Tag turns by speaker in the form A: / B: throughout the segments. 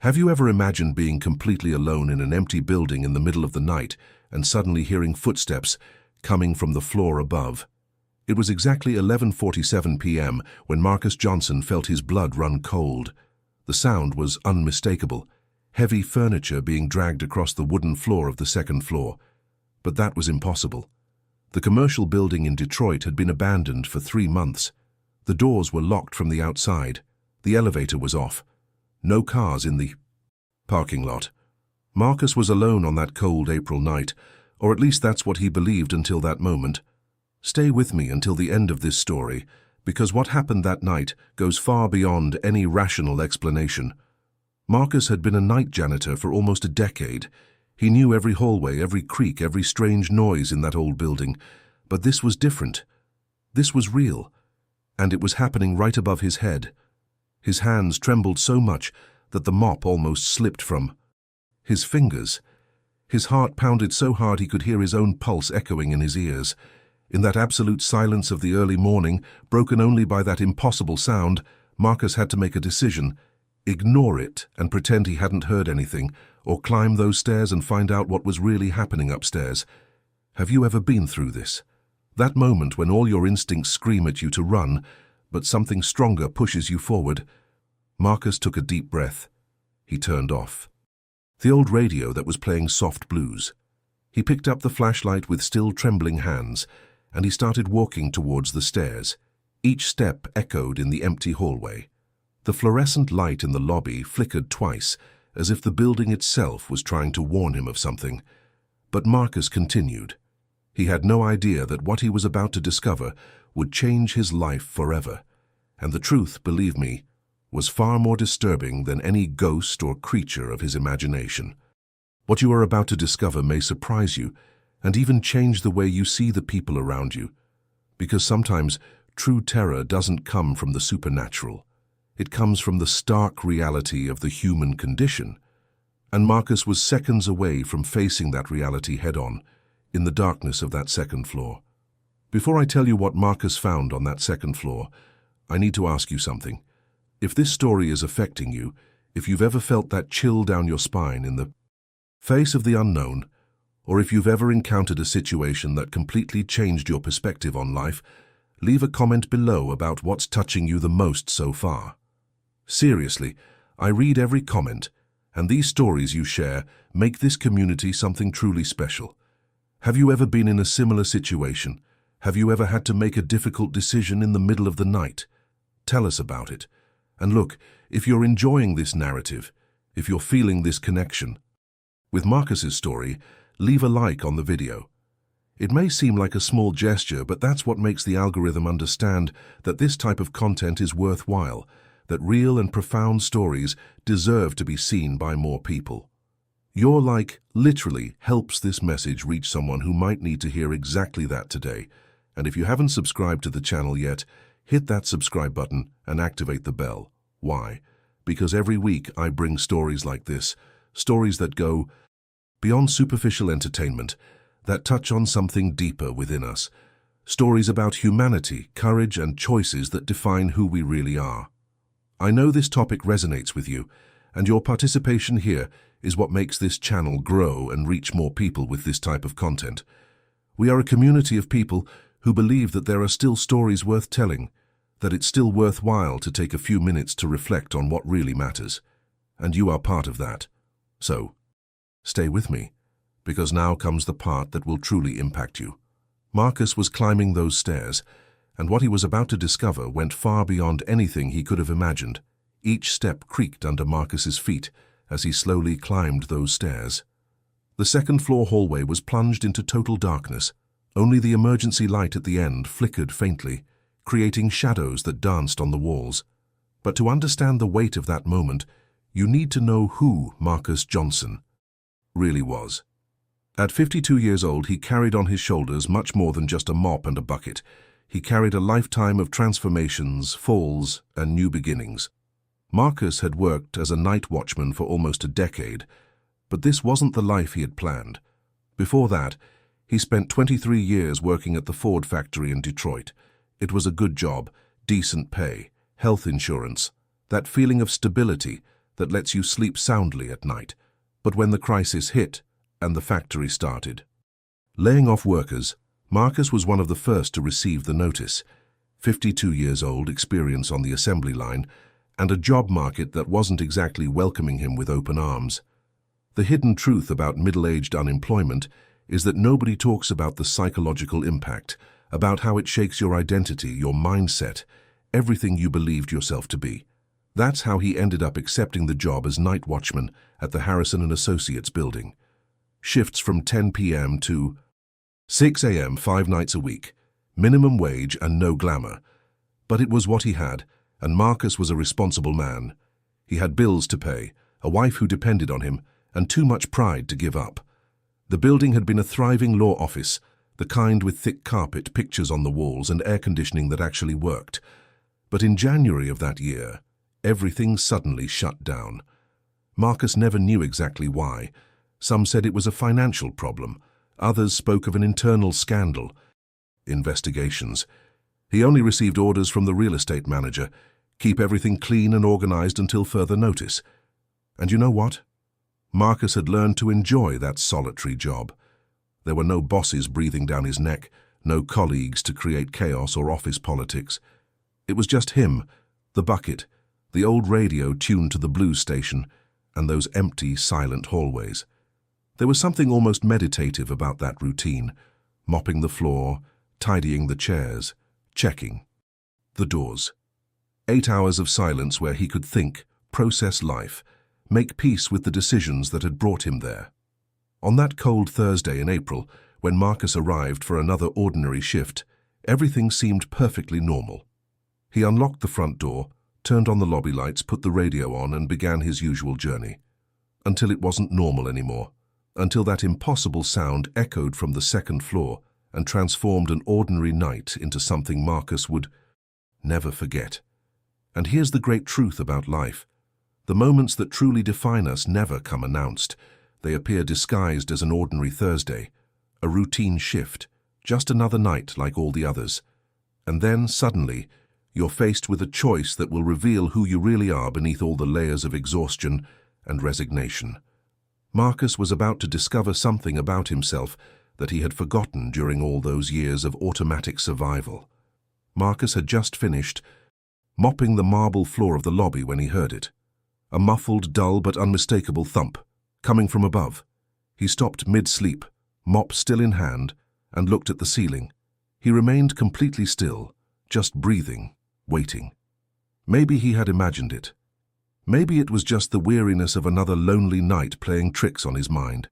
A: Have you ever imagined being completely alone in an empty building in the middle of the night and suddenly hearing footsteps coming from the floor above? It was exactly 11:47 p.m. when Marcus Johnson felt his blood run cold. The sound was unmistakable, heavy furniture being dragged across the wooden floor of the second floor. But that was impossible. The commercial building in Detroit had been abandoned for 3 months. The doors were locked from the outside. The elevator was off. No cars in the parking lot. Marcus was alone on that cold April night, or at least that's what he believed until that moment. Stay with me until the end of this story, because what happened that night goes far beyond any rational explanation. Marcus had been a night janitor for almost a decade. He knew every hallway, every creak, every strange noise in that old building. But this was different. This was real, and it was happening right above his head. His hands trembled so much that the mop almost slipped from his fingers. His heart pounded so hard he could hear his own pulse echoing in his ears. In that absolute silence of the early morning, broken only by that impossible sound, Marcus had to make a decision: ignore it and pretend he hadn't heard anything, or climb those stairs and find out what was really happening upstairs. Have you ever been through this? That moment when all your instincts scream at you to run, but something stronger pushes you forward. Marcus took a deep breath. He turned off the old radio that was playing soft blues. He picked up the flashlight with still trembling hands, and he started walking towards the stairs. Each step echoed in the empty hallway. The fluorescent light in the lobby flickered twice, as if the building itself was trying to warn him of something. But Marcus continued. He had no idea that what he was about to discover would change his life forever. And the truth, believe me, was far more disturbing than any ghost or creature of his imagination. What you are about to discover may surprise you and even change the way you see the people around you. Because sometimes true terror doesn't come from the supernatural. It comes from the stark reality of the human condition. And Marcus was seconds away from facing that reality head-on, in the darkness of that second floor. Before I tell you what Marcus found on that second floor, I need to ask you something. If this story is affecting you, if you've ever felt that chill down your spine in the face of the unknown, or if you've ever encountered a situation that completely changed your perspective on life, leave a comment below about what's touching you the most so far. Seriously, I read every comment, and these stories you share make this community something truly special. Have you ever been in a similar situation? Have you ever had to make a difficult decision in the middle of the night? Tell us about it. And look, if you're enjoying this narrative, if you're feeling this connection with Marcus's story, leave a like on the video. It may seem like a small gesture, but that's what makes the algorithm understand that this type of content is worthwhile, that real and profound stories deserve to be seen by more people. Your like literally helps this message reach someone who might need to hear exactly that today. And if you haven't subscribed to the channel yet, hit that subscribe button and activate the bell. Why? Because every week I bring stories like this, stories that go beyond superficial entertainment, that touch on something deeper within us, stories about humanity, courage, and choices that define who we really are. I know this topic resonates with you, and your participation here is what makes this channel grow and reach more people with this type of content. We are a community of people who believe that there are still stories worth telling, that it's still worthwhile to take a few minutes to reflect on what really matters. And you are part of that. So, stay with me, because now comes the part that will truly impact you. Marcus was climbing those stairs, and what he was about to discover went far beyond anything he could have imagined. Each step creaked under Marcus's feet as he slowly climbed those stairs. The second-floor hallway was plunged into total darkness. Only the emergency light at the end flickered faintly, creating shadows that danced on the walls. But to understand the weight of that moment, you need to know who Marcus Johnson really was. At 52 years old, he carried on his shoulders much more than just a mop and a bucket. He carried a lifetime of transformations, falls, and new beginnings. Marcus had worked as a night watchman for almost a decade, but this wasn't the life he had planned. Before that, he spent 23 years working at the Ford factory in Detroit. It was a good job, decent pay, health insurance, that feeling of stability that lets you sleep soundly at night. But when the crisis hit and the factory started laying off workers, Marcus was one of the first to receive the notice. 52 years old, experience on the assembly line, and a job market that wasn't exactly welcoming him with open arms. The hidden truth about middle-aged unemployment is that nobody talks about the psychological impact, about how it shakes your identity, your mindset, everything you believed yourself to be. That's how he ended up accepting the job as night watchman at the Harrison & Associates building. Shifts from 10 p.m. to 6 a.m. 5 nights a week, minimum wage and no glamour. But it was what he had, and Marcus was a responsible man. He had bills to pay, a wife who depended on him, and too much pride to give up. The building had been a thriving law office, the kind with thick carpet, pictures on the walls, and air conditioning that actually worked. But in January of that year, everything suddenly shut down. Marcus never knew exactly why. Some said it was a financial problem. Others spoke of an internal scandal. Investigations. He only received orders from the real estate manager. Keep everything clean and organized until further notice. And you know what? Marcus had learned to enjoy that solitary job. There were no bosses breathing down his neck, no colleagues to create chaos or office politics. It was just him, the bucket, the old radio tuned to the blues station, and those empty, silent hallways. There was something almost meditative about that routine, mopping the floor, tidying the chairs, checking the doors. 8 hours of silence where he could think, process life, make peace with the decisions that had brought him there. On that cold Thursday in April, when Marcus arrived for another ordinary shift, everything seemed perfectly normal. He unlocked the front door, turned on the lobby lights, put the radio on, and began his usual journey. Until it wasn't normal anymore. Until that impossible sound echoed from the second floor and transformed an ordinary night into something Marcus would never forget. And here's the great truth about life. The moments that truly define us never come announced. They appear disguised as an ordinary Thursday, a routine shift, just another night like all the others. And then, suddenly, you're faced with a choice that will reveal who you really are beneath all the layers of exhaustion and resignation. Marcus was about to discover something about himself that he had forgotten during all those years of automatic survival. Marcus had just finished mopping the marble floor of the lobby when he heard it. A muffled, dull but unmistakable thump, coming from above. He stopped mid-sleep, mop still in hand, and looked at the ceiling. He remained completely still, just breathing, waiting. Maybe he had imagined it. Maybe it was just the weariness of another lonely night playing tricks on his mind.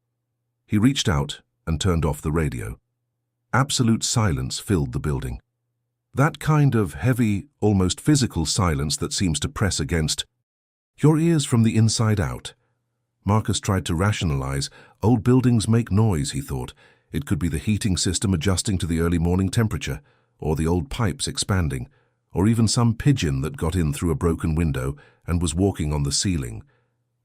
A: He reached out and turned off the radio. Absolute silence filled the building. That kind of heavy, almost physical silence that seems to press against your ears from the inside out. Marcus tried to rationalize. Old buildings make noise, he thought. It could be the heating system adjusting to the early morning temperature, or the old pipes expanding, or even some pigeon that got in through a broken window and was walking on the ceiling.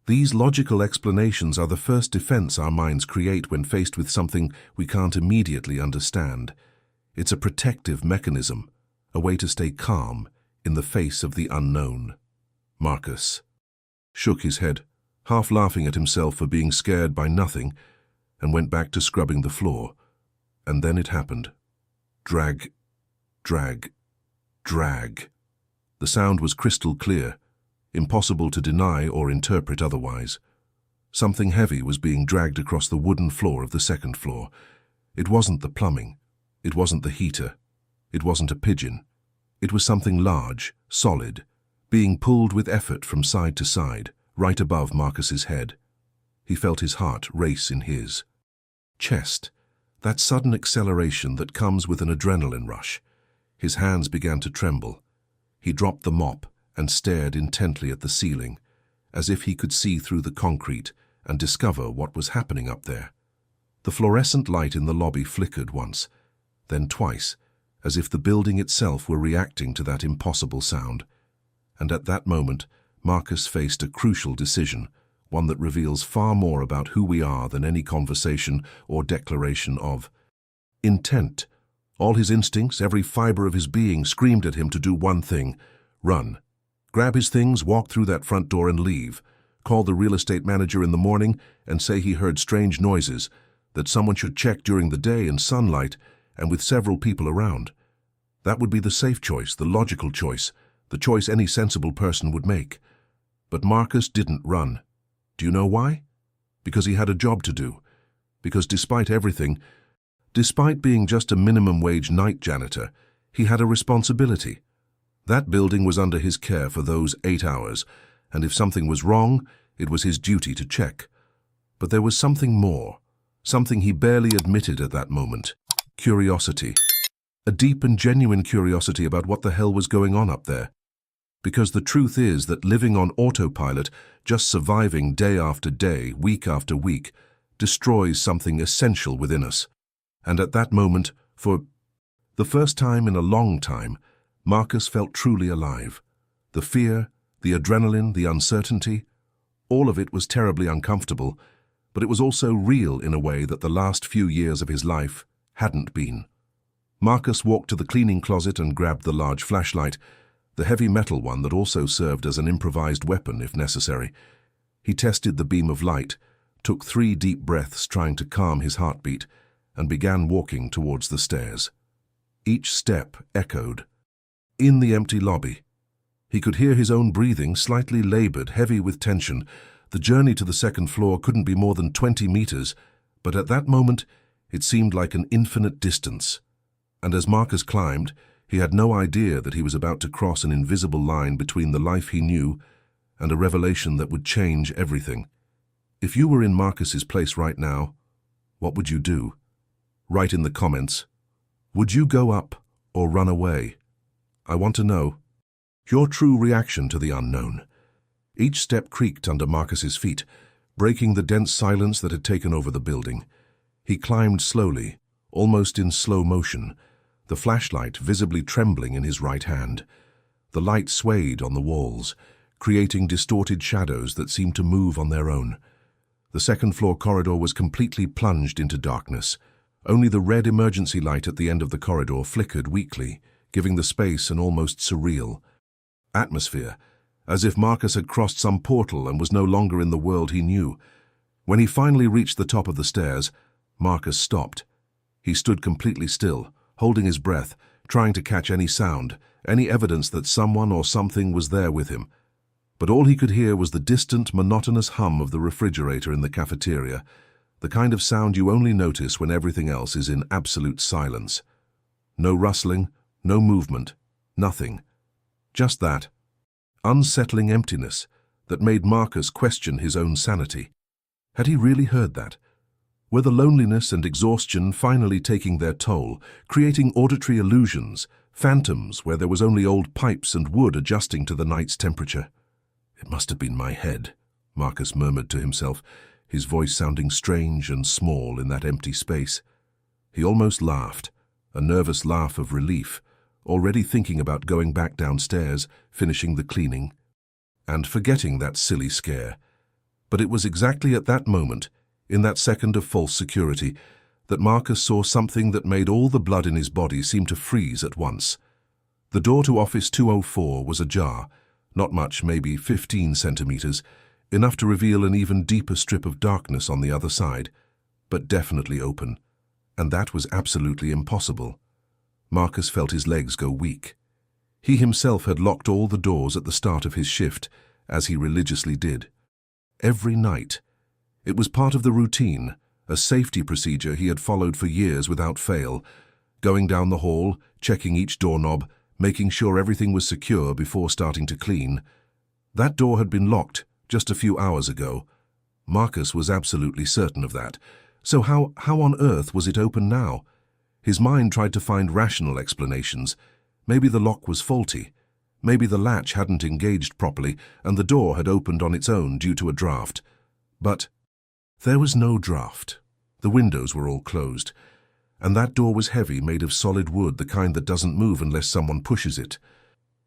A: These logical explanations are the first defense our minds create when faced with something we can't immediately understand. It's a protective mechanism, a way to stay calm in the face of the unknown. Marcus shook his head, half laughing at himself for being scared by nothing, and went back to scrubbing the floor. And then it happened. Drag, drag, drag. The sound was crystal clear, impossible to deny or interpret otherwise. Something heavy was being dragged across the wooden floor of the second floor. It wasn't the plumbing. It wasn't the heater. It wasn't a pigeon. It was something large, solid, being pulled with effort from side to side, right above Marcus's head. He felt his heart race in his chest, that sudden acceleration that comes with an adrenaline rush. His hands began to tremble. He dropped the mop and stared intently at the ceiling, as if he could see through the concrete and discover what was happening up there. The fluorescent light in the lobby flickered once, then twice, as if the building itself were reacting to that impossible sound. And at that moment, Marcus faced a crucial decision, one that reveals far more about who we are than any conversation or declaration of intent. All his instincts, every fiber of his being screamed at him to do one thing: run. Grab his things, walk through that front door and leave. call the real estate manager in the morning and say he heard strange noises, that someone should check during the day in sunlight and with several people around. That would be the safe choice, the logical choice, the choice any sensible person would make. But Marcus didn't run. Do you know why? Because he had a job to do. Because despite everything, despite being just a minimum wage night janitor, he had a responsibility. That building was under his care for those 8 hours, and if something was wrong, it was his duty to check. But there was something more, something he barely admitted at that moment. Curiosity. A deep and genuine curiosity about what the hell was going on up there. Because the truth is that living on autopilot, just surviving day after day, week after week, destroys something essential within us. And at that moment, for the first time in a long time, Marcus felt truly alive. The fear, the adrenaline, the uncertainty, all of it was terribly uncomfortable, but it was also real in a way that the last few years of his life hadn't been. Marcus walked to the cleaning closet and grabbed the large flashlight, the heavy metal one that also served as an improvised weapon if necessary. He tested the beam of light, took 3 deep breaths trying to calm his heartbeat, and began walking towards the stairs. Each step echoed. In the empty lobby, he could hear his own breathing, slightly labored, heavy with tension. The journey to the second floor couldn't be more than 20 meters, but at that moment, it seemed like an infinite distance. And as Marcus climbed, he had no idea that he was about to cross an invisible line between the life he knew and a revelation that would change everything. If you were in Marcus's place right now, what would you do? Write in the comments. Would you go up or run away? I want to know your true reaction to the unknown. Each step creaked under Marcus's feet, breaking the dense silence that had taken over the building. He climbed slowly, almost in slow motion, the flashlight visibly trembling in his right hand. The light swayed on the walls, creating distorted shadows that seemed to move on their own. The second-floor corridor was completely plunged into darkness. Only the red emergency light at the end of the corridor flickered weakly, giving the space an almost surreal atmosphere, as if Marcus had crossed some portal and was no longer in the world he knew. When he finally reached the top of the stairs, Marcus stopped. He stood completely still, holding his breath, trying to catch any sound, any evidence that someone or something was there with him. But all he could hear was the distant, monotonous hum of the refrigerator in the cafeteria, the kind of sound you only notice when everything else is in absolute silence. No rustling, no movement, nothing. Just that unsettling emptiness that made Marcus question his own sanity. Had he really heard that? Were the loneliness and exhaustion finally taking their toll, creating auditory illusions, phantoms where there was only old pipes and wood adjusting to the night's temperature? It must have been my head, Marcus murmured to himself, his voice sounding strange and small in that empty space. He almost laughed, a nervous laugh of relief, already thinking about going back downstairs, finishing the cleaning, and forgetting that silly scare. But it was exactly at that moment, in that second of false security, that Marcus saw something that made all the blood in his body seem to freeze at once. The door to Office 204 was ajar, not much, maybe 15 centimeters, enough to reveal an even deeper strip of darkness on the other side, but definitely open. And that was absolutely impossible. Marcus felt his legs go weak. He himself had locked all the doors at the start of his shift, as he religiously did. Every night. It was part of the routine, a safety procedure he had followed for years without fail, going down the hall, checking each doorknob, making sure everything was secure before starting to clean. That door had been locked just a few hours ago. Marcus was absolutely certain of that. So how on earth was it open now? His mind tried to find rational explanations. Maybe the lock was faulty. Maybe the latch hadn't engaged properly and the door had opened on its own due to a draft. But there was no draft. The windows were all closed. And that door was heavy, made of solid wood, the kind that doesn't move unless someone pushes it.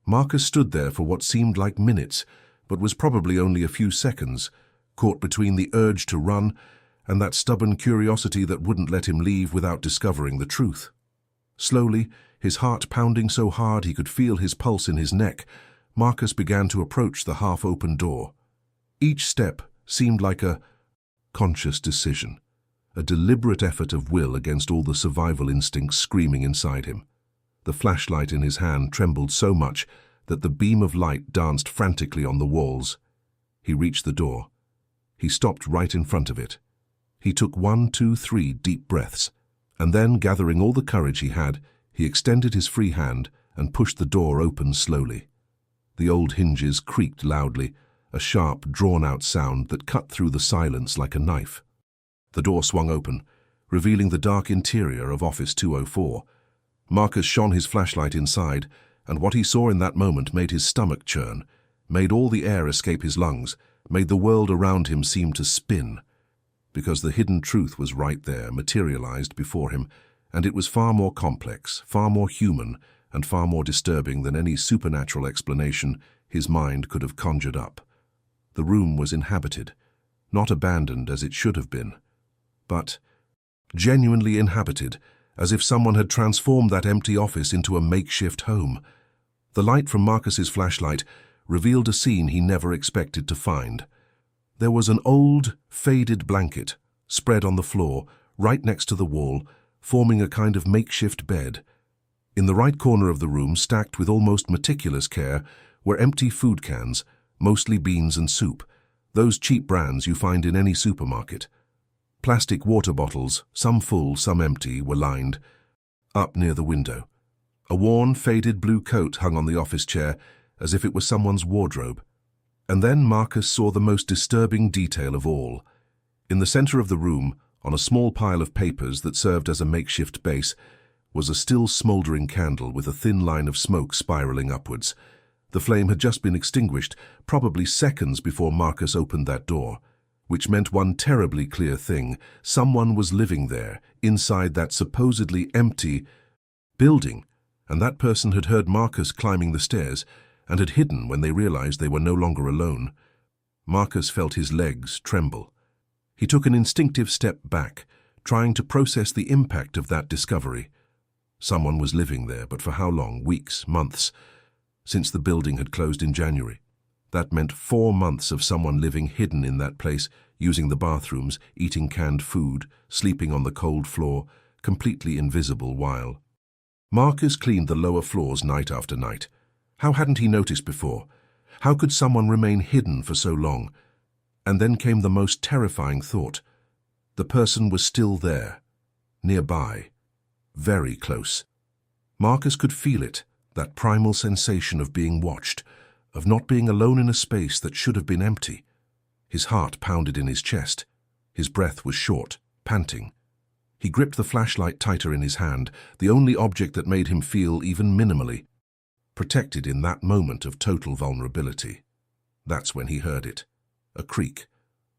A: Marcus stood there for what seemed like minutes, but was probably only a few seconds, caught between the urge to run and that stubborn curiosity that wouldn't let him leave without discovering the truth. Slowly, his heart pounding so hard he could feel his pulse in his neck, Marcus began to approach the half-open door. Each step seemed like a conscious decision, a deliberate effort of will against all the survival instincts screaming inside him. The flashlight in his hand trembled so much that the beam of light danced frantically on the walls. He reached the door. He stopped right in front of it. He took 1, 2, 3 deep breaths, and then, gathering all the courage he had, he extended his free hand and pushed the door open slowly. The old hinges creaked loudly, a sharp, drawn-out sound that cut through the silence like a knife. The door swung open, revealing the dark interior of Office 204. Marcus shone his flashlight inside, and what he saw in that moment made his stomach churn, made all the air escape his lungs, made the world around him seem to spin. Because the hidden truth was right there, materialized before him, and it was far more complex, far more human, and far more disturbing than any supernatural explanation his mind could have conjured up. The room was inhabited, not abandoned as it should have been, but genuinely inhabited, as if someone had transformed that empty office into a makeshift home. The light from Marcus's flashlight revealed a scene he never expected to find. There was an old, faded blanket spread on the floor, right next to the wall, forming a kind of makeshift bed. In the right corner of the room, stacked with almost meticulous care, were empty food cans, mostly beans and soup, those cheap brands you find in any supermarket. Plastic water bottles, some full, some empty, were lined up near the window. A worn, faded blue coat hung on the office chair, as if it was someone's wardrobe. And then Marcus saw the most disturbing detail of all. In the center of the room, on a small pile of papers that served as a makeshift base, was a still smoldering candle with a thin line of smoke spiraling upwards. The flame had just been extinguished, probably seconds before Marcus opened that door, which meant one terribly clear thing: someone was living there, inside that supposedly empty building, and that person had heard Marcus climbing the stairs and had hidden when they realized they were no longer alone. Marcus felt his legs tremble. He took an instinctive step back, trying to process the impact of that discovery. Someone was living there, but for how long? Weeks, months? Since the building had closed in January. That meant 4 months of someone living hidden in that place, using the bathrooms, eating canned food, sleeping on the cold floor, completely invisible while. Marcus cleaned the lower floors night after night. How hadn't he noticed before? How could someone remain hidden for so long? And then came the most terrifying thought. The person was still there, nearby, very close. Marcus could feel it, that primal sensation of being watched, of not being alone in a space that should have been empty. His heart pounded in his chest. His breath was short, panting. He gripped the flashlight tighter in his hand, the only object that made him feel even minimally protected in that moment of total vulnerability. That's when he heard it. A creak.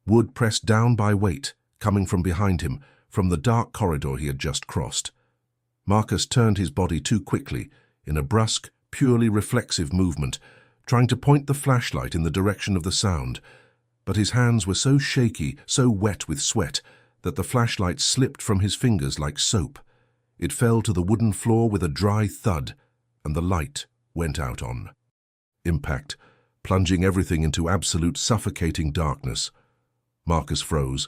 A: Wood pressed down by weight, coming from behind him, from the dark corridor he had just crossed. Marcus turned his body too quickly, in a brusque, purely reflexive movement, trying to point the flashlight in the direction of the sound. But his hands were so shaky, so wet with sweat, that the flashlight slipped from his fingers like soap. It fell to the wooden floor with a dry thud, and the light went out on impact, plunging everything into absolute suffocating darkness. Marcus froze.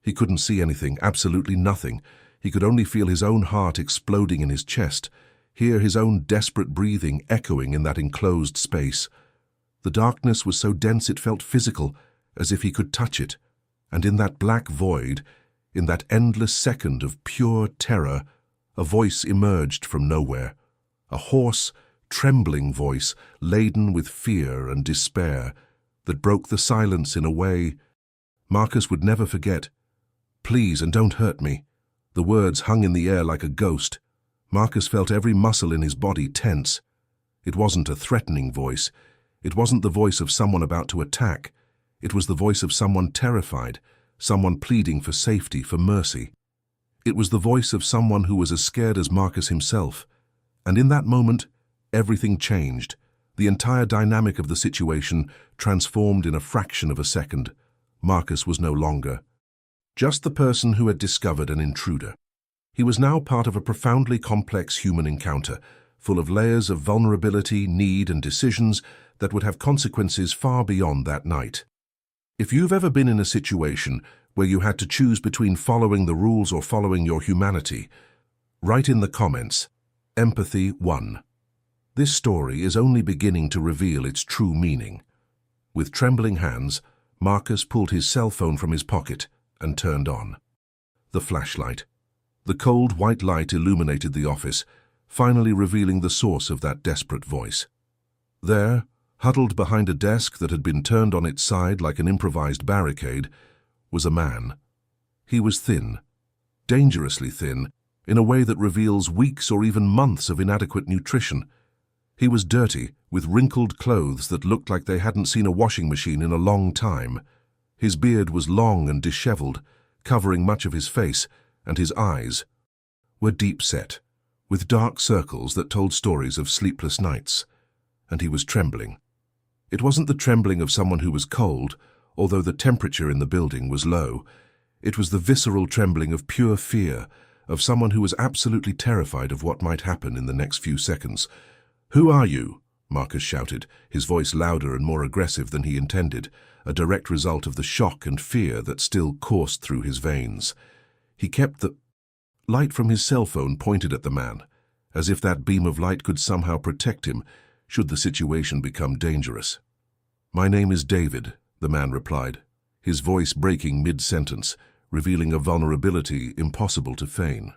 A: He couldn't see anything, absolutely nothing. He could only feel his own heart exploding in his chest, hear his own desperate breathing echoing in that enclosed space. The darkness was so dense it felt physical, as if he could touch it. And in that black void, in that endless second of pure terror, a voice emerged from nowhere. A hoarse, trembling voice, laden with fear and despair, that broke the silence in a way Marcus would never forget. "Please, and don't hurt me." The words hung in the air like a ghost. Marcus felt every muscle in his body tense. It wasn't a threatening voice. It wasn't the voice of someone about to attack. It was the voice of someone terrified, someone pleading for safety, for mercy. It was the voice of someone who was as scared as Marcus himself. And in that moment, everything changed. The entire dynamic of the situation transformed in a fraction of a second. Marcus was no longer just the person who had discovered an intruder. He was now part of a profoundly complex human encounter, full of layers of vulnerability, need, and decisions that would have consequences far beyond that night. If you've ever been in a situation where you had to choose between following the rules or following your humanity, write in the comments, Empathy 1. This story is only beginning to reveal its true meaning. With trembling hands, Marcus pulled his cell phone from his pocket and turned on the flashlight. The cold white light illuminated the office, finally revealing the source of that desperate voice. There, huddled behind a desk that had been turned on its side like an improvised barricade, was a man. He was thin, dangerously thin, in a way that reveals weeks or even months of inadequate nutrition. He was dirty, with wrinkled clothes that looked like they hadn't seen a washing machine in a long time. His beard was long and disheveled, covering much of his face, and his eyes were deep-set, with dark circles that told stories of sleepless nights. And he was trembling. It wasn't the trembling of someone who was cold, although the temperature in the building was low. It was the visceral trembling of pure fear, of someone who was absolutely terrified of what might happen in the next few seconds. "Who are you?" Marcus shouted, his voice louder and more aggressive than he intended, a direct result of the shock and fear that still coursed through his veins. He kept the light from his cell phone pointed at the man, as if that beam of light could somehow protect him should the situation become dangerous. "My name is David," the man replied, his voice breaking mid-sentence, revealing a vulnerability impossible to feign.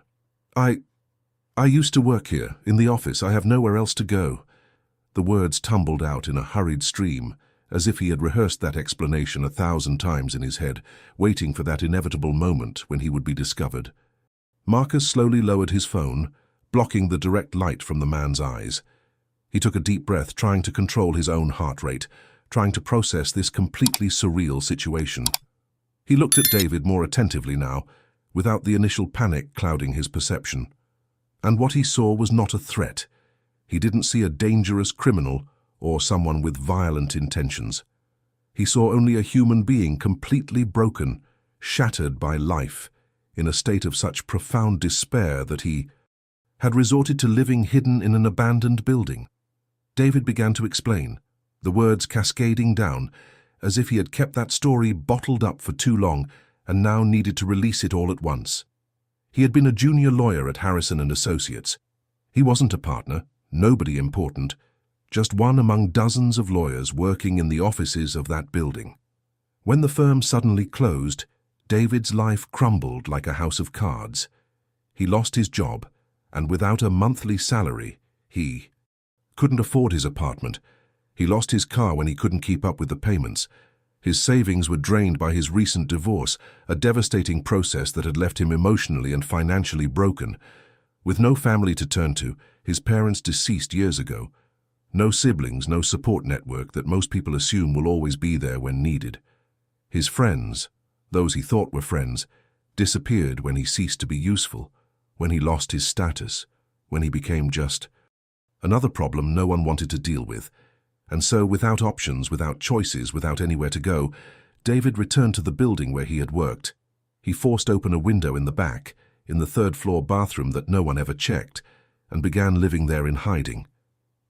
A: I used to work here, in the office. I have nowhere else to go." The words tumbled out in a hurried stream, as if he had rehearsed that explanation 1,000 times in his head, waiting for that inevitable moment when he would be discovered. Marcus slowly lowered his phone, blocking the direct light from the man's eyes. He took a deep breath, trying to control his own heart rate, trying to process this completely surreal situation. He looked at David more attentively now, without the initial panic clouding his perception. And what he saw was not a threat. He didn't see a dangerous criminal or someone with violent intentions. He saw only a human being completely broken, shattered by life, in a state of such profound despair that he had resorted to living hidden in an abandoned building. David began to explain, the words cascading down, as if he had kept that story bottled up for too long and now needed to release it all at once. He had been a junior lawyer at Harrison & Associates. He wasn't a partner, nobody important, just one among dozens of lawyers working in the offices of that building. When the firm suddenly closed, David's life crumbled like a house of cards. He lost his job, and without a monthly salary, he couldn't afford his apartment. He lost his car when he couldn't keep up with the payments. His savings were drained by his recent divorce, a devastating process that had left him emotionally and financially broken. With no family to turn to, his parents deceased years ago. No siblings, no support network that most people assume will always be there when needed. His friends, those he thought were friends, disappeared when he ceased to be useful, when he lost his status, when he became just another problem no one wanted to deal with. And so, without options, without choices, without anywhere to go, David returned to the building where he had worked. He forced open a window in the back, in the third-floor bathroom that no one ever checked, and began living there in hiding.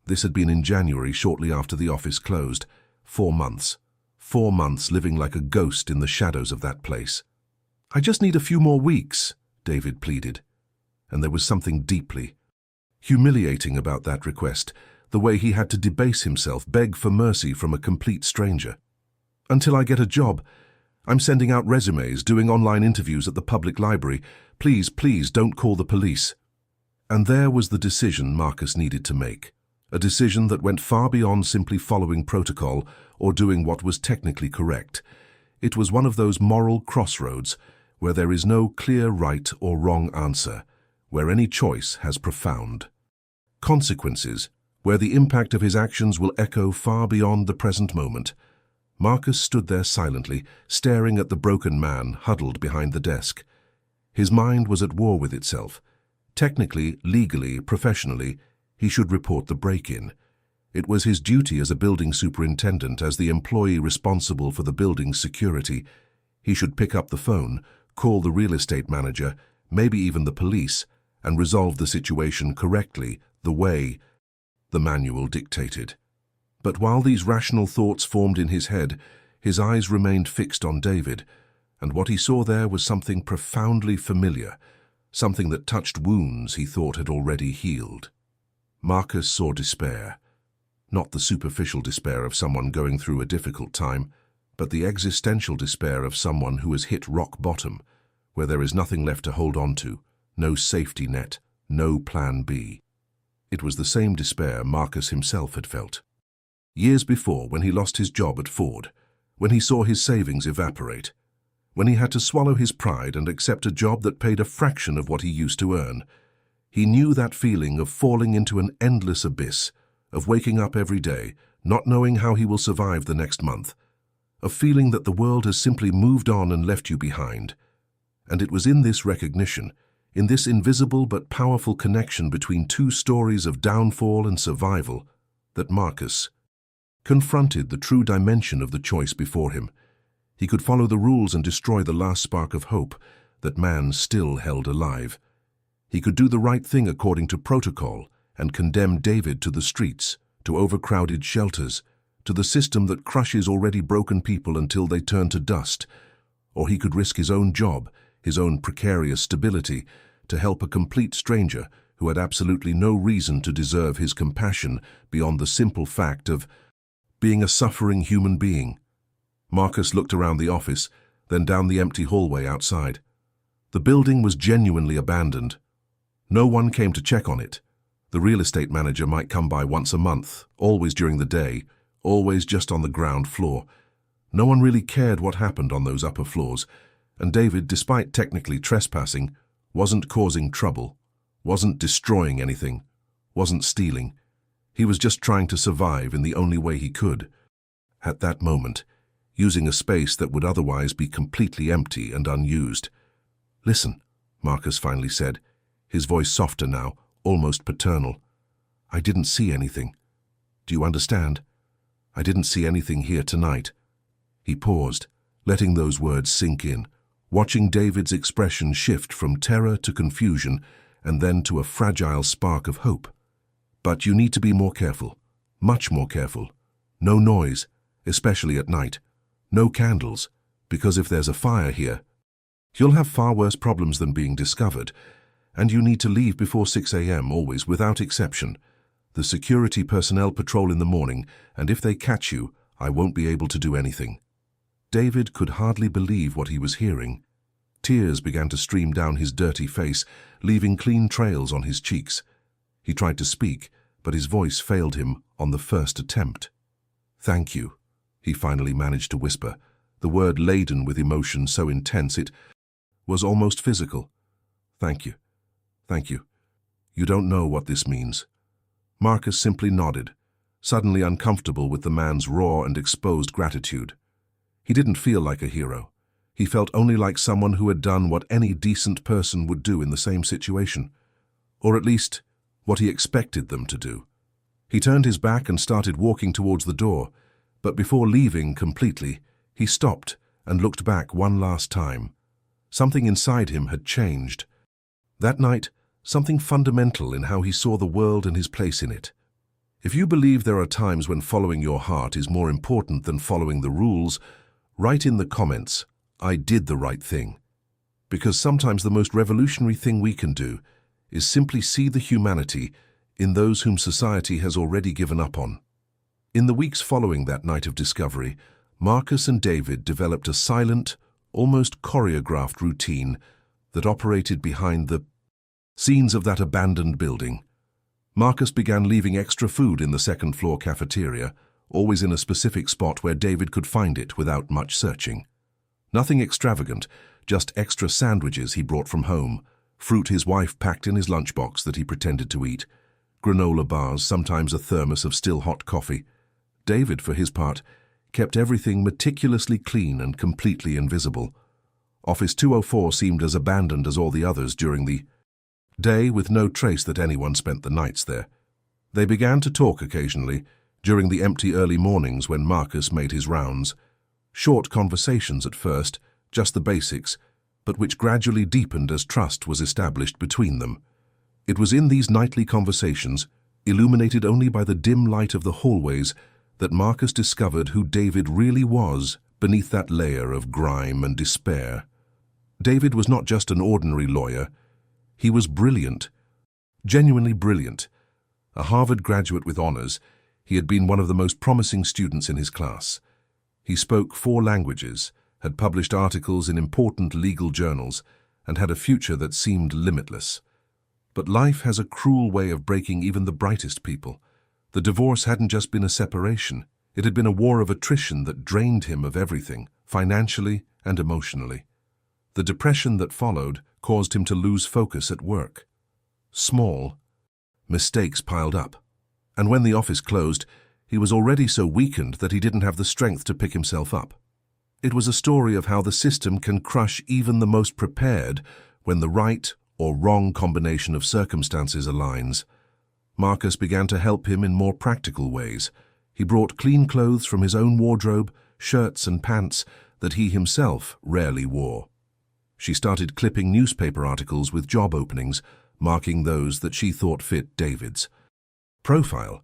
A: This had been in January, shortly after the office closed. 4 months. 4 months living like a ghost in the shadows of that place. "I just need a few more weeks," David pleaded. And there was something deeply humiliating about that request, the way he had to debase himself, beg for mercy from a complete stranger. "Until I get a job. I'm sending out resumes, doing online interviews at the public library. Please, please don't call the police." And there was the decision Marcus needed to make. A decision that went far beyond simply following protocol or doing what was technically correct. It was one of those moral crossroads where there is no clear right or wrong answer, where any choice has profound consequences, where the impact of his actions will echo far beyond the present moment. Marcus stood there silently, staring at the broken man huddled behind the desk. His mind was at war with itself. Technically, legally, professionally, he should report the break-in. It was his duty as a building superintendent, as the employee responsible for the building's security. He should pick up the phone, call the real estate manager, maybe even the police, and resolve the situation correctly, the way the manual dictated. But while these rational thoughts formed in his head, His eyes remained fixed on David, and what he saw there was something profoundly familiar, something that touched wounds he thought had already healed. Marcus saw despair, not the superficial despair of someone going through a difficult time, but the existential despair of someone who has hit rock bottom, where there is nothing left to hold on to, no safety net, no plan B. It was the same despair Marcus himself had felt. Years before, when he lost his job at Ford, when he saw his savings evaporate, when he had to swallow his pride and accept a job that paid a fraction of what he used to earn, he knew that feeling of falling into an endless abyss, of waking up every day, not knowing how he will survive the next month, of feeling that the world has simply moved on and left you behind. And it was in this recognition, in this invisible but powerful connection between two stories of downfall and survival, that Marcus confronted the true dimension of the choice before him. He could follow the rules and destroy the last spark of hope that man still held alive. He could do the right thing according to protocol and condemn David to the streets, to overcrowded shelters, to the system that crushes already broken people until they turn to dust. Or he could risk his own job, his own precarious stability, to help a complete stranger who had absolutely no reason to deserve his compassion beyond the simple fact of being a suffering human being. Marcus looked around the office, then down the empty hallway outside. The building was genuinely abandoned. No one came to check on it. The real estate manager might come by once a month, always during the day, always just on the ground floor. No one really cared what happened on those upper floors, and David, despite technically trespassing, wasn't causing trouble, wasn't destroying anything, wasn't stealing. He was just trying to survive in the only way he could. At that moment, using a space that would otherwise be completely empty and unused. "Listen," Marcus finally said, his voice softer now, almost paternal. "I didn't see anything. Do you understand? I didn't see anything here tonight." He paused, letting those words sink in, watching David's expression shift from terror to confusion and then to a fragile spark of hope. "But you need to be more careful, much more careful. No noise, especially at night. No candles, because if there's a fire here, you'll have far worse problems than being discovered. And you need to leave before 6 a.m. always, without exception. The security personnel patrol in the morning, and if they catch you, I won't be able to do anything." David could hardly believe what he was hearing. Tears began to stream down his dirty face, leaving clean trails on his cheeks. He tried to speak, but his voice failed him on the first attempt. "Thank you," he finally managed to whisper, the word laden with emotion so intense it was almost physical. "Thank you. Thank you. You don't know what this means." Marcus simply nodded, suddenly uncomfortable with the man's raw and exposed gratitude. He didn't feel like a hero. He felt only like someone who had done what any decent person would do in the same situation, or at least what he expected them to do. He turned his back and started walking towards the door, but before leaving completely, he stopped and looked back one last time. Something inside him had changed. That night, something fundamental in how he saw the world and his place in it. If you believe there are times when following your heart is more important than following the rules, write in the comments, "I did the right thing." Because sometimes the most revolutionary thing we can do is simply see the humanity in those whom society has already given up on. In the weeks following that night of discovery, Marcus and David developed a silent, almost choreographed routine that operated behind the scenes of that abandoned building. Marcus began leaving extra food in the second-floor cafeteria, always in a specific spot where David could find it without much searching. Nothing extravagant, just extra sandwiches he brought from home, fruit his wife packed in his lunchbox that he pretended to eat, granola bars, sometimes a thermos of still hot coffee. David, for his part, kept everything meticulously clean and completely invisible. Office 204 seemed as abandoned as all the others during the day, with no trace that anyone spent the nights there. They began to talk occasionally, during the empty early mornings when Marcus made his rounds. Short conversations at first, just the basics, but which gradually deepened as trust was established between them. It was in these nightly conversations, illuminated only by the dim light of the hallways, that Marcus discovered who David really was beneath that layer of grime and despair. David was not just an ordinary lawyer. He was brilliant, genuinely brilliant. A Harvard graduate with honors, he had been one of the most promising students in his class. He spoke 4 languages, had published articles in important legal journals, and had a future that seemed limitless. But life has a cruel way of breaking even the brightest people. The divorce hadn't just been a separation. It had been a war of attrition that drained him of everything, financially and emotionally. The depression that followed caused him to lose focus at work. Small mistakes piled up, and when the office closed, he was already so weakened that he didn't have the strength to pick himself up. It was a story of how the system can crush even the most prepared when the right or wrong combination of circumstances aligns. Marcus began to help him in more practical ways. He brought clean clothes from his own wardrobe, shirts and pants that he himself rarely wore. She started clipping newspaper articles with job openings, marking those that she thought fit David's profile.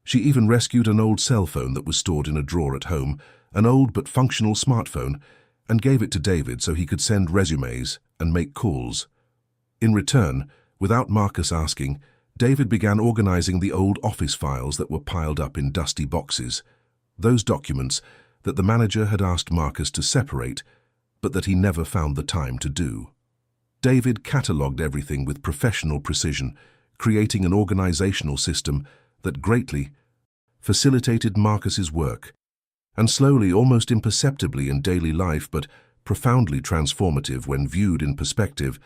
A: She even rescued an old cell phone that was stored in a drawer at home, an old but functional smartphone, and gave it to David so he could send resumes and make calls. In return, without Marcus asking, David began organizing the old office files that were piled up in dusty boxes, those documents that the manager had asked Marcus to separate, but that he never found the time to do. David catalogued everything with professional precision, creating an organizational system that greatly facilitated Marcus's work, and slowly, almost imperceptibly in daily life, but profoundly transformative when viewed in perspective,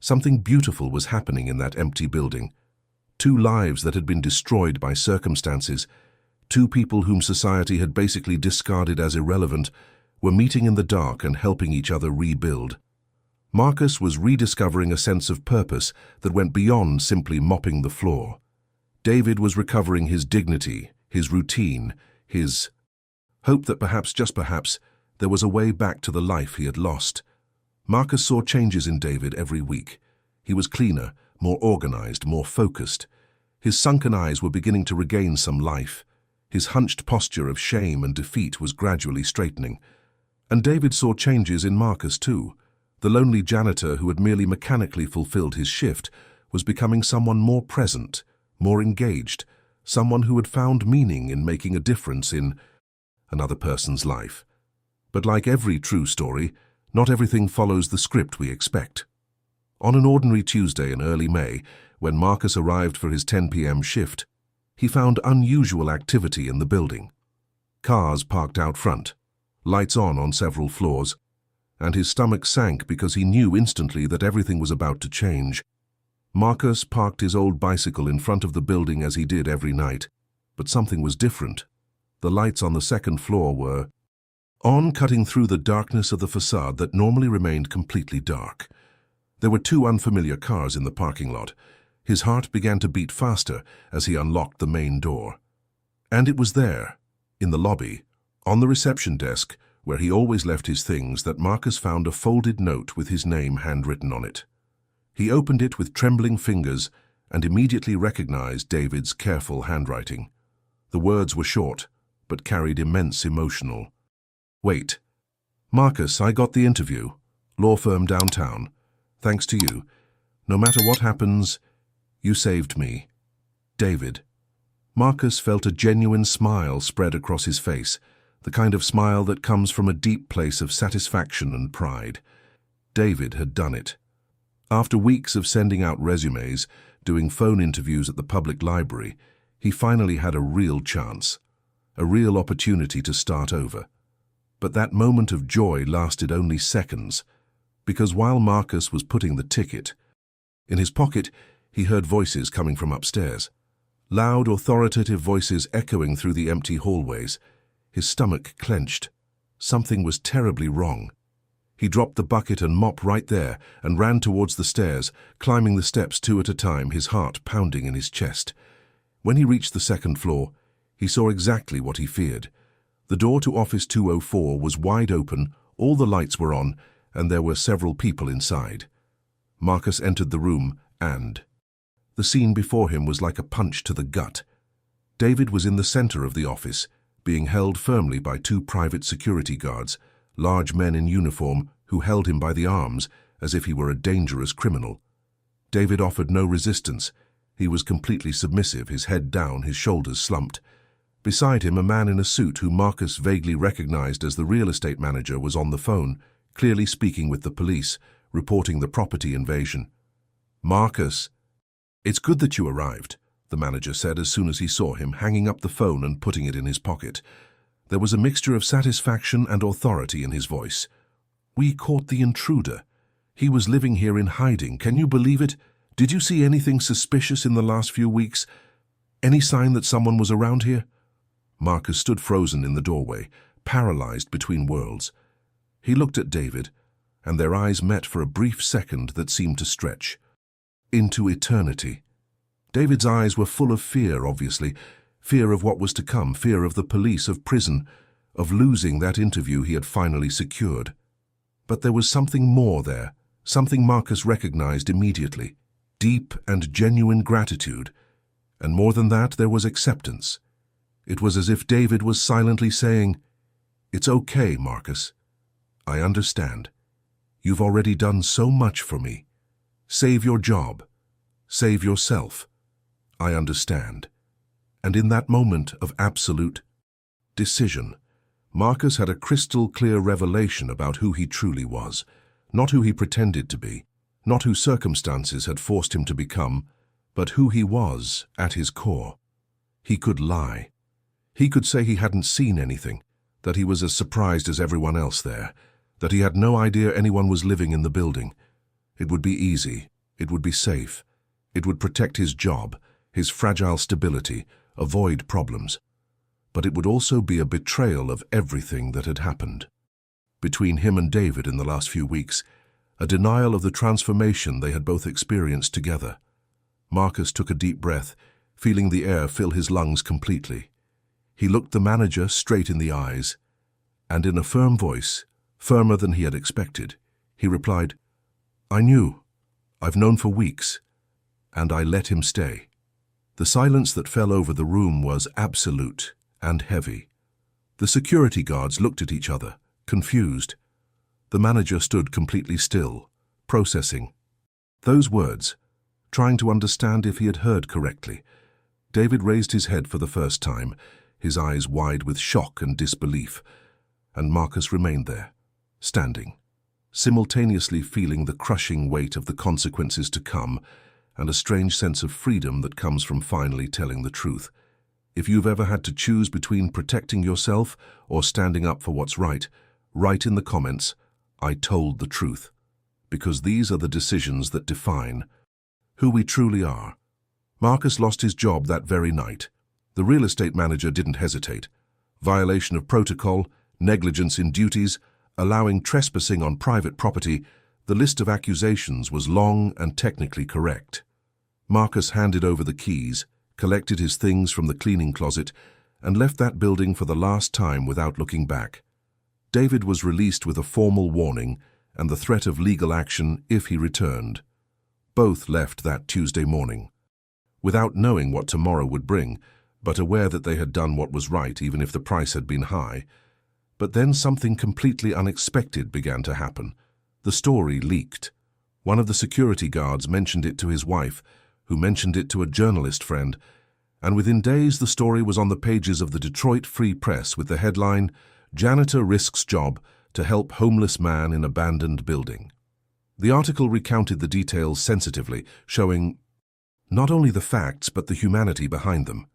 A: something beautiful was happening in that empty building. 2 lives that had been destroyed by circumstances, 2 people whom society had basically discarded as irrelevant, were meeting in the dark and helping each other rebuild. Marcus was rediscovering a sense of purpose that went beyond simply mopping the floor. David was recovering his dignity, his routine, his hope that perhaps, just perhaps, there was a way back to the life he had lost. Marcus saw changes in David every week. He was cleaner, more organized, more focused. His sunken eyes were beginning to regain some life. His hunched posture of shame and defeat was gradually straightening. And David saw changes in Marcus too. The lonely janitor who had merely mechanically fulfilled his shift was becoming someone more present, more engaged, someone who had found meaning in making a difference in another person's life. But like every true story, not everything follows the script we expect. On an ordinary Tuesday in early May, when Marcus arrived for his 10 p.m. shift, he found unusual activity in the building. Cars parked out front, lights on several floors, and his stomach sank because he knew instantly that everything was about to change. Marcus parked his old bicycle in front of the building as he did every night, but something was different. The lights on the 2nd floor were on, cutting through the darkness of the facade that normally remained completely dark. There were 2 unfamiliar cars in the parking lot. His heart began to beat faster as he unlocked the main door. And it was there, in the lobby, on the reception desk, where he always left his things, that Marcus found a folded note with his name handwritten on it. He opened it with trembling fingers and immediately recognized David's careful handwriting. The words were short, but carried immense emotional. Wait. Marcus, I got the interview. Law firm downtown. Thanks to you. No matter what happens, you saved me. David. Marcus felt a genuine smile spread across his face, the kind of smile that comes from a deep place of satisfaction and pride. David had done it. After weeks of sending out resumes, doing phone interviews at the public library, he finally had a real chance, a real opportunity to start over. But that moment of joy lasted only seconds, because while Marcus was putting the ticket in his pocket, he heard voices coming from upstairs. Loud, authoritative voices echoing through the empty hallways. His stomach clenched. Something was terribly wrong. He dropped the bucket and mop right there and ran towards the stairs, climbing the steps 2 at a time, his heart pounding in his chest. When he reached the 2nd floor, he saw exactly what he feared. The door to Office 204 was wide open, all the lights were on, and there were several people inside. Marcus entered the room, and the scene before him was like a punch to the gut. David was in the center of the office, being held firmly by two private security guards, large men in uniform who held him by the arms as if he were a dangerous criminal. David offered no resistance. He was completely submissive, his head down, his shoulders slumped. Beside him, a man in a suit who Marcus vaguely recognized as the real estate manager was on the phone, clearly speaking with the police, reporting the property invasion. "Marcus, it's good that you arrived," the manager said as soon as he saw him, hanging up the phone and putting it in his pocket. There was a mixture of satisfaction and authority in his voice. "We caught the intruder. He was living here in hiding. Can you believe it? Did you see anything suspicious in the last few weeks? Any sign that someone was around here?" Marcus stood frozen in the doorway, paralyzed between worlds. He looked at David, and their eyes met for a brief second that seemed to stretch into eternity. David's eyes were full of fear, obviously, fear of what was to come, fear of the police, of prison, of losing that interview he had finally secured. But there was something more there, something Marcus recognized immediately, deep and genuine gratitude. And more than that, there was acceptance. It was as if David was silently saying, "It's okay, Marcus. I understand. You've already done so much for me. Save your job. Save yourself. I understand." And in that moment of absolute decision, Marcus had a crystal-clear revelation about who he truly was, not who he pretended to be, not who circumstances had forced him to become, but who he was at his core. He could lie. He could say he hadn't seen anything, that he was as surprised as everyone else there, that he had no idea anyone was living in the building. It would be easy. It would be safe. It would protect his job, his fragile stability, avoid problems. But it would also be a betrayal of everything that had happened. Between him and David in the last few weeks, a denial of the transformation they had both experienced together. Marcus took a deep breath, feeling the air fill his lungs completely. He looked the manager straight in the eyes, and in a firm voice, firmer than he had expected, he replied, "I knew. I've known for weeks, and I let him stay." The silence that fell over the room was absolute and heavy. The security guards looked at each other, confused. The manager stood completely still, processing those words, trying to understand if he had heard correctly. David raised his head for the first time, his eyes wide with shock and disbelief, and Marcus remained there, standing, simultaneously feeling the crushing weight of the consequences to come and a strange sense of freedom that comes from finally telling the truth. If you've ever had to choose between protecting yourself or standing up for what's right, write in the comments, "I told the truth," because these are the decisions that define who we truly are. Marcus lost his job that very night. The real estate manager didn't hesitate. Violation of protocol, negligence in duties, allowing trespassing on private property, the list of accusations was long and technically correct. Marcus handed over the keys, collected his things from the cleaning closet, and left that building for the last time without looking back. David was released with a formal warning and the threat of legal action if he returned. Both left that Tuesday morning, without knowing what tomorrow would bring, but aware that they had done what was right even if the price had been high. But then something completely unexpected began to happen. The story leaked. One of the security guards mentioned it to his wife, who mentioned it to a journalist friend, and within days the story was on the pages of the Detroit Free Press with the headline, "Janitor Risks Job to Help Homeless Man in Abandoned Building." The article recounted the details sensitively, showing not only the facts but the humanity behind them.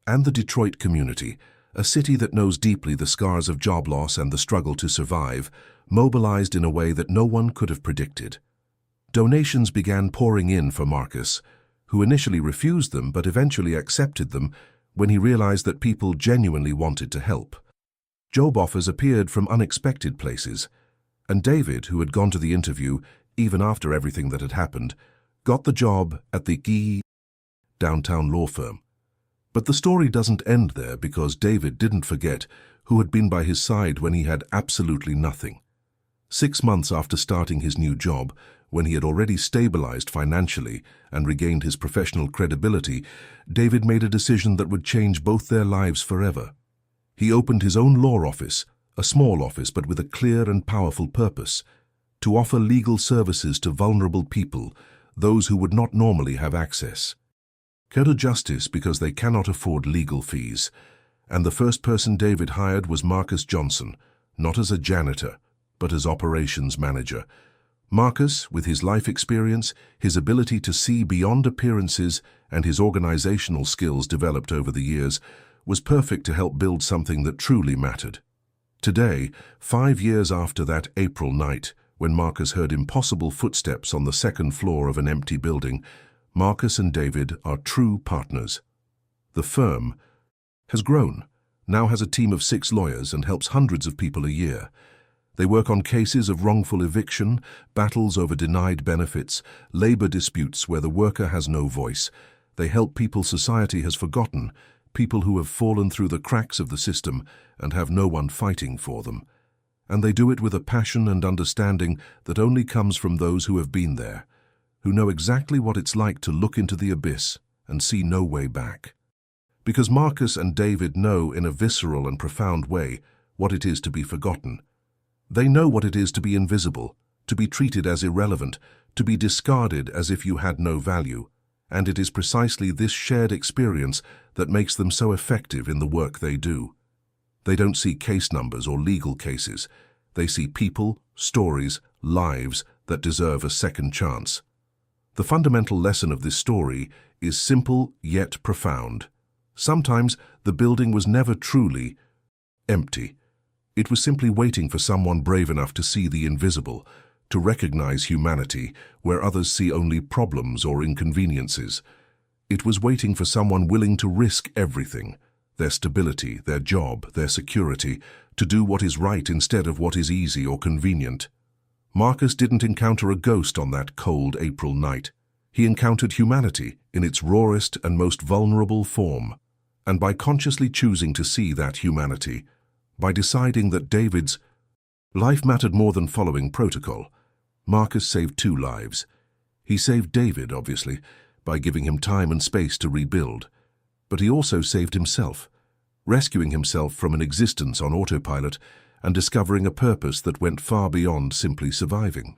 A: And the Detroit community, a city that knows deeply the scars of job loss and the struggle to survive, mobilized in a way that no one could have predicted. Donations began pouring in for Marcus, who initially refused them but eventually accepted them when he realized that people genuinely wanted to help. Job offers appeared from unexpected places, and David, who had gone to the interview, even after everything that had happened, got the job at the downtown law firm. But the story doesn't end there because David didn't forget who had been by his side when he had absolutely nothing. 6 months after starting his new job, when he had already stabilized financially and regained his professional credibility, David made a decision that would change both their lives forever. He opened his own law office, a small office but with a clear and powerful purpose, to offer legal services to vulnerable people, those who would not normally have access. Care to justice because they cannot afford legal fees. And the first person David hired was Marcus Johnson, not as a janitor, but as operations manager. Marcus, with his life experience, his ability to see beyond appearances, and his organizational skills developed over the years, was perfect to help build something that truly mattered. Today, 5 years after that April night, when Marcus heard impossible footsteps on the second floor of an empty building, Marcus and David are true partners. The firm has grown, now has a team of 6 lawyers and helps hundreds of people a year. They work on cases of wrongful eviction, battles over denied benefits, labor disputes where the worker has no voice. They help people society has forgotten, people who have fallen through the cracks of the system and have no one fighting for them. And they do it with a passion and understanding that only comes from those who have been there, who know exactly what it's like to look into the abyss and see no way back. Because Marcus and David know in a visceral and profound way what it is to be forgotten. They know what it is to be invisible, to be treated as irrelevant, to be discarded as if you had no value. And it is precisely this shared experience that makes them so effective in the work they do. They don't see case numbers or legal cases. They see people, stories, lives that deserve a second chance. The fundamental lesson of this story is simple yet profound. Sometimes the building was never truly empty. It was simply waiting for someone brave enough to see the invisible, to recognize humanity where others see only problems or inconveniences. It was waiting for someone willing to risk everything, their stability, their job, their security, to do what is right instead of what is easy or convenient. Marcus didn't encounter a ghost on that cold April night. He encountered humanity in its rawest and most vulnerable form. And by consciously choosing to see that humanity, by deciding that David's life mattered more than following protocol, Marcus saved 2 lives. He saved David, obviously, by giving him time and space to rebuild. But he also saved himself, rescuing himself from an existence on autopilot and discovering a purpose that went far beyond simply surviving.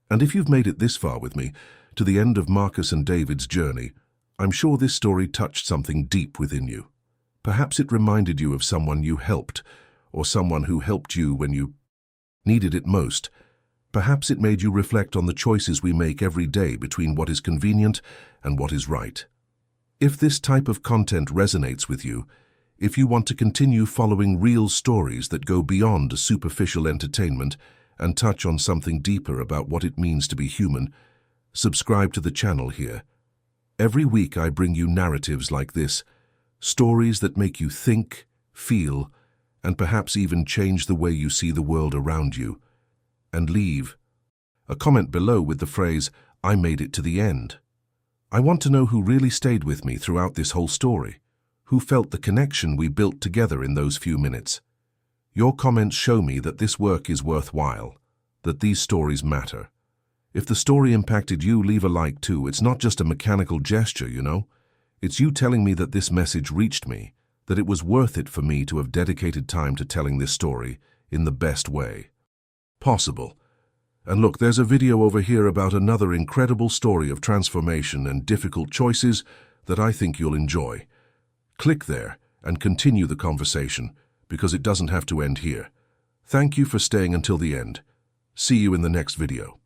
A: And if you've made it this far with me, to the end of Marcus and David's journey, I'm sure this story touched something deep within you. Perhaps it reminded you of someone you helped, or someone who helped you when you needed it most. Perhaps it made you reflect on the choices we make every day between what is convenient and what is right. If this type of content resonates with you, if you want to continue following real stories that go beyond a superficial entertainment and touch on something deeper about what it means to be human, subscribe to the channel here. Every week I bring you narratives like this, stories that make you think, feel, and perhaps even change the way you see the world around you. And leave a comment below with the phrase, "I made it to the end." I want to know who really stayed with me throughout this whole story, who felt the connection we built together in those few minutes. Your comments show me that this work is worthwhile, that these stories matter. If the story impacted you, leave a like too. It's not just a mechanical gesture, you know. It's you telling me that this message reached me, that it was worth it for me to have dedicated time to telling this story in the best way possible. And look, there's a video over here about another incredible story of transformation and difficult choices that I think you'll enjoy. Click there and continue the conversation, because it doesn't have to end here. Thank you for staying until the end. See you in the next video.